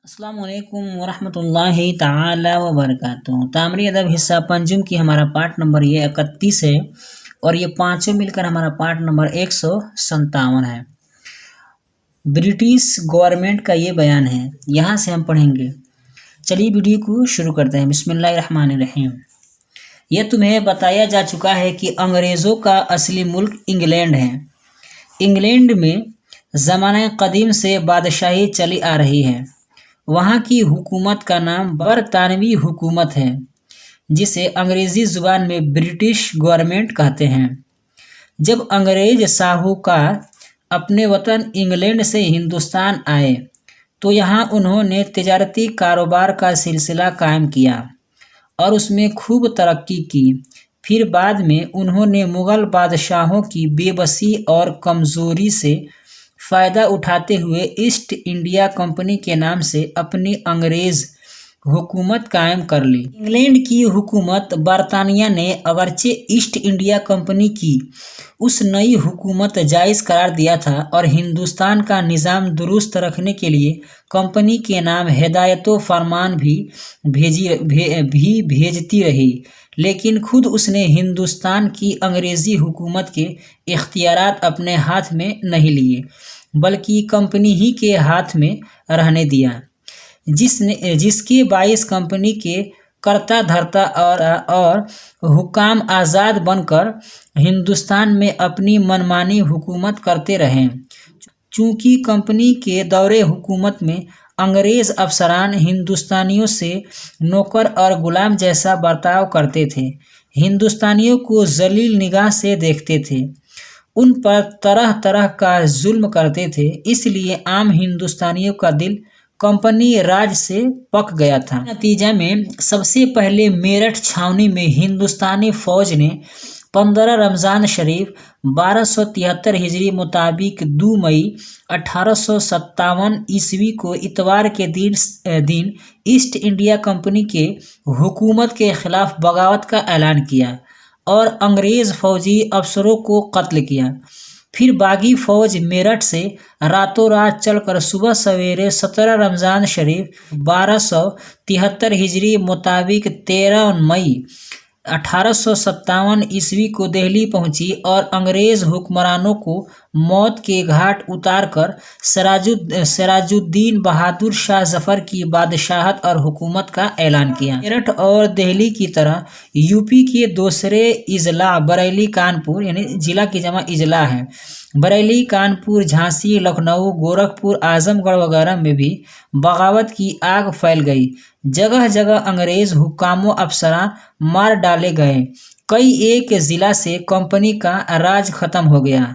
السلام علیکم ورحمۃ اللہ تعالی وبرکاتہ۔ تعمیری ادب حصہ پنجم کی ہمارا پارٹ نمبر یہ 31 ہے اور یہ پانچوں مل کر ہمارا پارٹ نمبر 157 ہے۔ برٹش گورنمنٹ کا یہ بیان ہے، یہاں سے ہم پڑھیں گے۔ چلیے ویڈیو کو شروع کرتے ہیں۔ بسم اللہ الرحمن الرحیم۔ یہ تمہیں بتایا جا چکا ہے کہ انگریزوں کا اصلی ملک انگلینڈ ہے۔ انگلینڈ میں زمانہ قدیم سے بادشاہی چلی آ رہی ہے۔ وہاں کی حکومت کا نام برطانوی حکومت ہے، جسے انگریزی زبان میں برٹش گورنمنٹ کہتے ہیں۔ جب انگریز شاہکار اپنے وطن انگلینڈ سے ہندوستان آئے تو یہاں انہوں نے تجارتی کاروبار کا سلسلہ قائم کیا اور اس میں خوب ترقی کی۔ پھر بعد میں انہوں نے مغل بادشاہوں کی بے بسی اور کمزوری سے فائدہ اٹھاتے ہوئے ایسٹ انڈیا کمپنی کے نام سے اپنی انگریز حکومت قائم کر لی۔ انگلینڈ کی حکومت برطانیہ نے اگرچہ ایسٹ انڈیا کمپنی کی اس نئی حکومت جائز قرار دیا تھا اور ہندوستان کا نظام درست رکھنے کے لیے کمپنی کے نام ہدایت و فرمان بھی بھیجتی رہی، لیکن خود اس نے ہندوستان کی انگریزی حکومت کے اختیارات اپنے ہاتھ میں نہیں لیے، بلکہ کمپنی ہی کے ہاتھ میں رہنے دیا، جس کے باعث کمپنی کے کرتا دھرتا اور حکام آزاد بن کر ہندوستان میں اپنی منمانی حکومت کرتے رہے۔ چونکہ کمپنی کے دور حکومت میں انگریز افسران ہندوستانیوں سے نوکر اور غلام جیسا برتاؤ کرتے تھے، ہندوستانیوں کو ذلیل نگاہ سے دیکھتے تھے، ان پر طرح طرح کا ظلم کرتے تھے۔ اس لیے عام ہندوستانیوں کا دل کمپنی راج سے پک گیا تھا۔ نتیجہ میں سب سے پہلے میرٹھ چھاؤنی میں ہندوستانی فوج نے 15 رمضان شریف 1273 ہجری مطابق 2 مئی 1857 عیسوی کو اتوار کے دن ایسٹ انڈیا کمپنی کے حکومت کے خلاف بغاوت کا اعلان کیا اور انگریز فوجی افسروں کو قتل کیا۔ پھر باغی فوج میرٹھ سے راتوں رات چل کر صبح سویرے 17 رمضان شریف 1273 ہجری مطابق 13 مئی 1857 عیسوی کو دہلی پہنچی اور انگریز حکمرانوں کو موت کے گھاٹ اتار کر سراج الدین بہادر شاہ ظفر کی بادشاہت اور حکومت کا اعلان کیا۔ میرٹھ اور دہلی کی طرح یوپی کے دوسرے اضلاع بریلی کانپور ضلع کی جمع اضلاع ہے، بریلی کانپور جھانسی لکھنؤ گورکھپور اعظم گڑھ وغیرہ میں بھی بغاوت کی آگ پھیل گئی۔ جگہ جگہ انگریز حکام و افسران مار ڈالے گئے، کئی ایک ضلع سے کمپنی کا راج ختم ہو گیا۔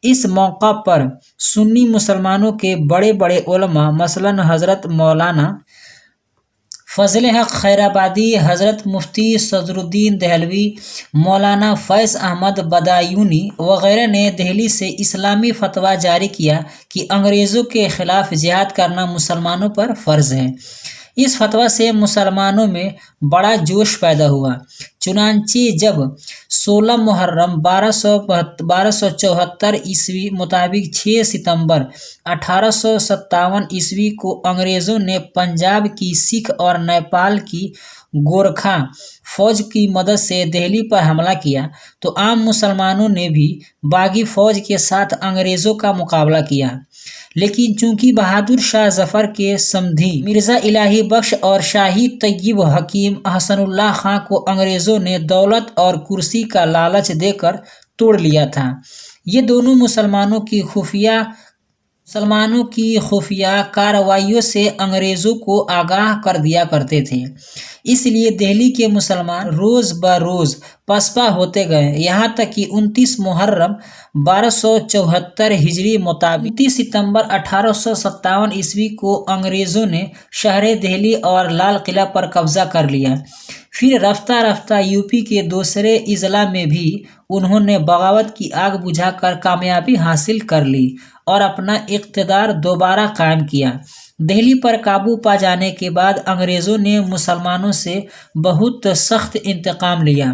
اس موقع پر سنی مسلمانوں کے بڑے بڑے علماء مثلاً حضرت مولانا فضل حق خیرآبادی، حضرت مفتی صدر الدین دہلوی، مولانا فیض احمد بدایونی وغیرہ نے دہلی سے اسلامی فتویٰ جاری کیا کہ انگریزوں کے خلاف جہاد کرنا مسلمانوں پر فرض ہے۔ اس فتویٰ سے مسلمانوں میں بڑا جوش پیدا ہوا۔ چنانچہ جب 16 محرم 1274 عیسوی مطابق 6 ستمبر 1857 عیسوی کو انگریزوں نے پنجاب کی سکھ اور نیپال کی گورکھا فوج کی مدد سے دہلی پر حملہ کیا تو عام مسلمانوں نے بھی باغی فوج کے ساتھ انگریزوں کا مقابلہ کیا، لیکن چونکہ بہادر شاہ ظفر کے سمدھی مرزا الہی بخش اور شاہی طیب حکیم احسن اللہ خاں کو انگریزوں نے دولت اور کرسی کا لالچ دے کر توڑ لیا تھا، یہ دونوں مسلمانوں کی خفیہ کارروائیوں سے انگریزوں کو آگاہ کر دیا کرتے تھے۔ اس لیے دہلی کے مسلمان روز بروز پسپا ہوتے گئے، یہاں تک کہ 29 محرم 1274 ہجری مطابق 29 ستمبر 1857 عیسوی کو انگریزوں نے شہر دہلی اور لال قلعہ پر قبضہ کر لیا۔ پھر رفتہ رفتہ یوپی کے دوسرے اضلاع میں بھی انہوں نے بغاوت کی آگ بجھا کر کامیابی حاصل کر لی اور اپنا اقتدار دوبارہ قائم کیا۔ دہلی پر قابو پا جانے کے بعد انگریزوں نے مسلمانوں سے بہت سخت انتقام لیا۔